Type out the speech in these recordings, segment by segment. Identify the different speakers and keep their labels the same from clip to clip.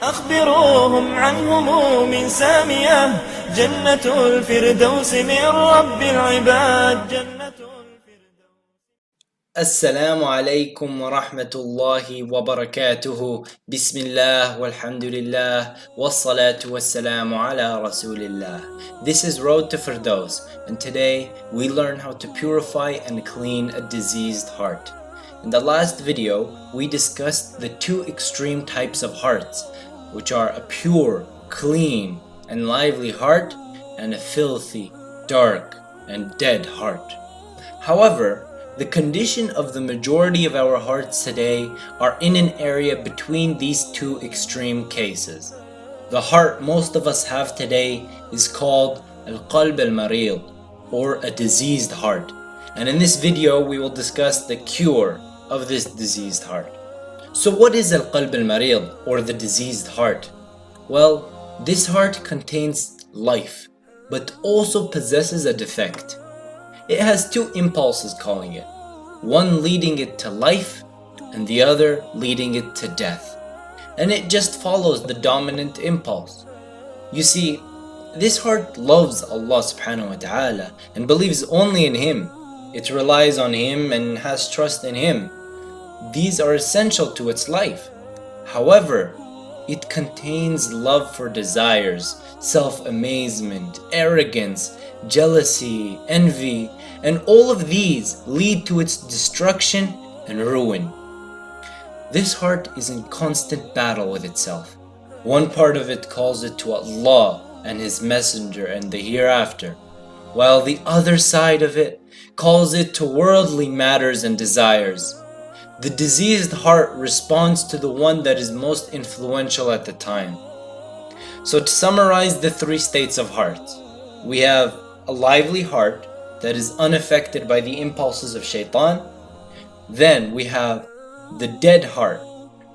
Speaker 1: أخبروهم عن هموم سامية جنة الفردوس من رب العباد جنة الفردوس.
Speaker 2: السلام عليكم ورحمة الله وبركاته. بسم الله والحمد لله والصلاة والسلام على رسول الله. This is Road to Firdous, and today we learn how to purify and clean a diseased heart. In the last video, we discussed the two extreme types of hearts, which are a pure, clean, and lively heart, and a filthy, dark, and dead heart. However, the condition of the majority of our hearts today are in an area between these two extreme cases. The heart most of us have today is called al-qalb al-maril, or a diseased heart. And in this video we will discuss the cure of this diseased heart. So what is al-qalb al-maril, or the diseased heart? Well, this heart contains life, but also possesses a defect. It has two impulses calling it, one leading it to life and the other leading it to death. And it just follows the dominant impulse. You see, this heart loves Allah subhanahu wa ta'ala and believes only in Him. It relies on Him and has trust in Him. These are essential to its life. However, it contains love for desires, self-amazement, arrogance, jealousy, envy, and all of these lead to its destruction and ruin. This heart is in constant battle with itself. One part of it calls it to Allah and His Messenger and the hereafter, while the other side of it calls it to worldly matters and desires. The diseased heart responds to the one that is most influential at the time. So to summarize the three states of hearts, we have a lively heart that is unaffected by the impulses of shaitan. Then we have the dead heart,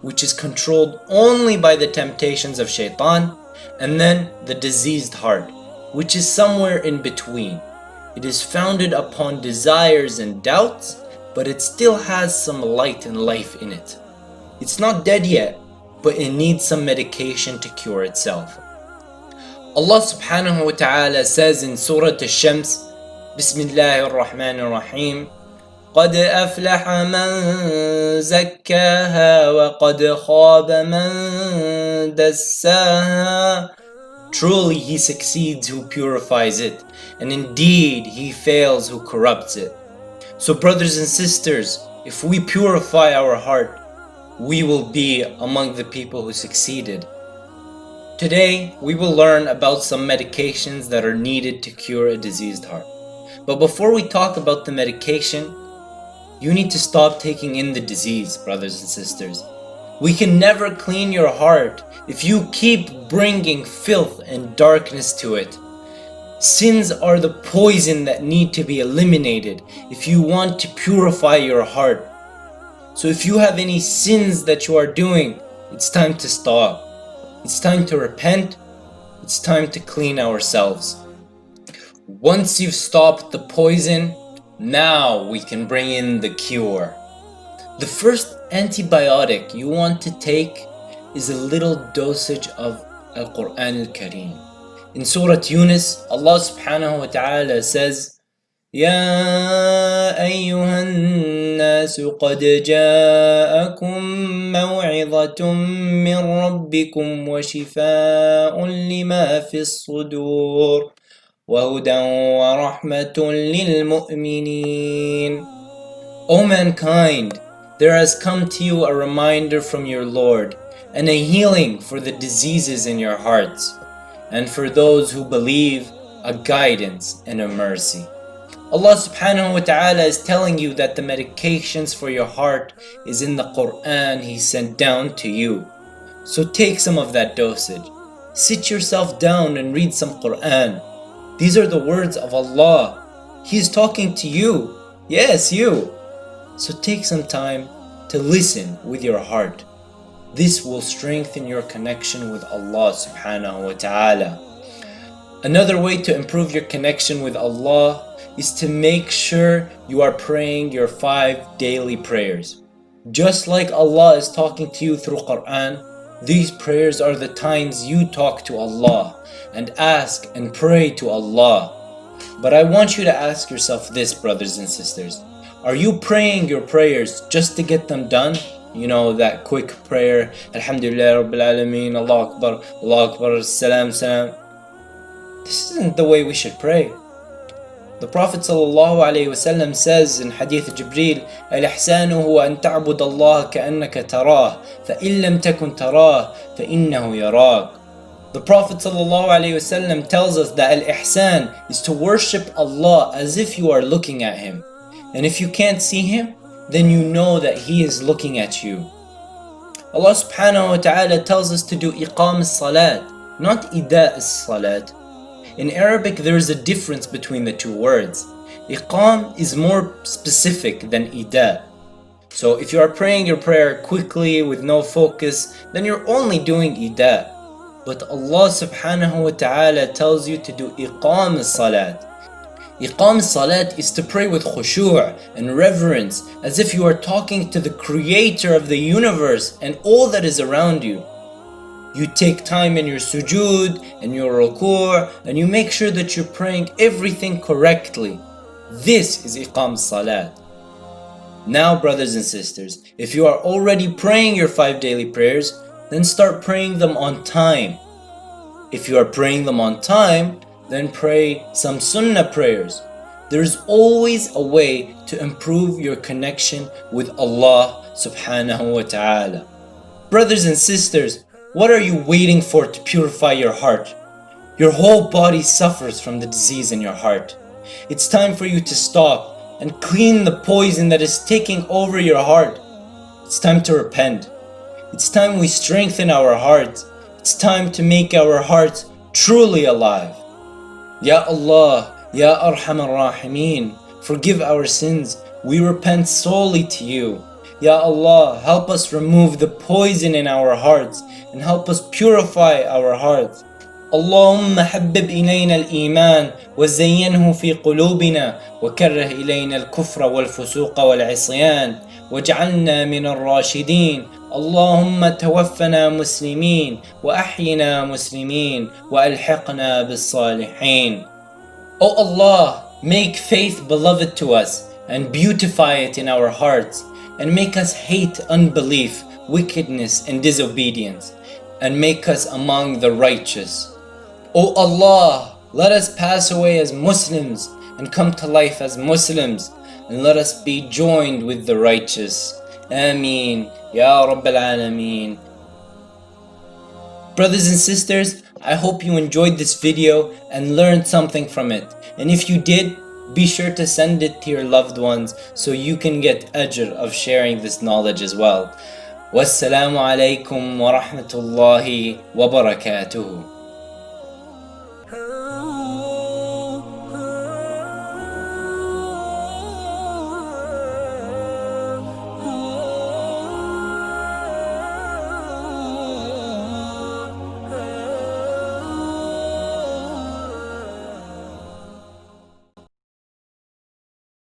Speaker 2: which is controlled only by the temptations of shaitan. And then the diseased heart, which is somewhere in between. It is founded upon desires and doubts, but it still has some light and life in it. It's not dead yet, but it needs some medication to cure itself. Allah subhanahu wa ta'ala says in Surah Al-Shams, Bismillahir Rahmanir Rahim, قَدْ أَفْلَحَ مَنْ زَكَّاهَا وَقَدْ خَابَ مَنْ دَسَّاهَا. Truly he succeeds who purifies it, and indeed he fails who corrupts it. So brothers and sisters, if we purify our heart, we will be among the people who succeeded. Today, we will learn about some medications that are needed to cure a diseased heart. But before we talk about the medication, you need to stop taking in the disease, brothers and sisters. We can never clean your heart if you keep bringing filth and darkness to it. Sins are the poison that need to be eliminated if you want to purify your heart. So if you have any sins that you are doing, it's time to stop. It's time to repent. It's time to clean ourselves. Once you've stopped the poison, now we can bring in the cure. The first antibiotic you want to take is a little dosage of Al-Quran Al-Kareem. In Surah Yunus, Allah subhanahu wa ta'ala says, يا أيها الناس قد جاءكم موعظة من ربكم وشفاء لما في الصدور وهدى ورحمة للمؤمنين. O mankind, there has come to you a reminder from your Lord and a healing for the diseases in your hearts, and for those who believe, a guidance and a mercy. Allah subhanahu wa ta'ala is telling you that the medications for your heart is in the Quran He sent down to you. So take some of that dosage. Sit yourself down and read some Quran. These are the words of Allah. He's talking to you. Yes, you. So take some time to listen with your heart. This will strengthen your connection with Allah subhanahu wa ta'ala. Another way to improve your connection with Allah is to make sure you are praying your 5 daily prayers. Just like Allah is talking to you through Quran, These prayers are the times you talk to Allah and ask and pray to Allah. But I want you to ask yourself this, brothers and sisters. Are you praying your prayers just to get them done? You know, that quick prayer, Alhamdulillah Rabbil Alameen, Allah Akbar, Salam, Salam. This isn't the way we should pray. The Prophet ﷺ says in Hadith Jibreel, الإحسان هو أن تعبد الله كأنك تراه فإن لم تكن تراه فإنه يراك. The Prophet ﷺ tells us that al-ihsan is to worship Allah as if you are looking at Him. And if you can't see Him, then you know that He is looking at you. Allah subhanahu wa ta'ala tells us to do iqam as-salat, not ida as-salat. In Arabic, there is a difference between the two words. Iqam is more specific than ida. So if you are praying your prayer quickly with no focus, then you're only doing ida. But Allah subhanahu wa ta'ala tells you to do iqam as-salat. Iqam as-salat is to pray with khushu' and reverence, as if you are talking to the creator of the universe and all that is around you. You take time in your sujood and your ruku' and you make sure that you're praying everything correctly. This is iqam as-salat. Now, brothers and sisters, if you are already praying your 5 daily prayers, then start praying them on time. If you are praying them on time, then pray some sunnah prayers. There is always a way to improve your connection with Allah subhanahu wa ta'ala. Brothers and sisters, what are you waiting for to purify your heart? Your whole body suffers from the disease in your heart. It's time for you to stop and clean the poison that is taking over your heart. It's time to repent. It's time we strengthen our hearts. It's time to make our hearts truly alive. Ya Allah, Ya Arhamar Rahimeen, forgive our sins. We repent solely to you. Ya Allah, help us remove the poison in our hearts and help us purify our hearts. اللهم حبب إلينا الإيمان وزينه في قلوبنا وكره إلينا الكفر والفسوق والعصيان واجعلنا من الراشدين. اللهم توفنا مسلمين وأحينا مسلمين وألحقنا بالصالحين. O Allah, make faith beloved to us and beautify it in our hearts and make us hate unbelief, wickedness and disobedience and make us among the righteous. O Allah, let us pass away as Muslims and come to life as Muslims and let us be joined with the righteous. Ameen. Ya Rabbil Alameen. Brothers and sisters, I hope you enjoyed this video and learned something from it. And if you did, be sure to send it to your loved ones so you can get ajr of sharing this knowledge as well. Wassalamu alaikum wa rahmatullahi wa barakatuhu.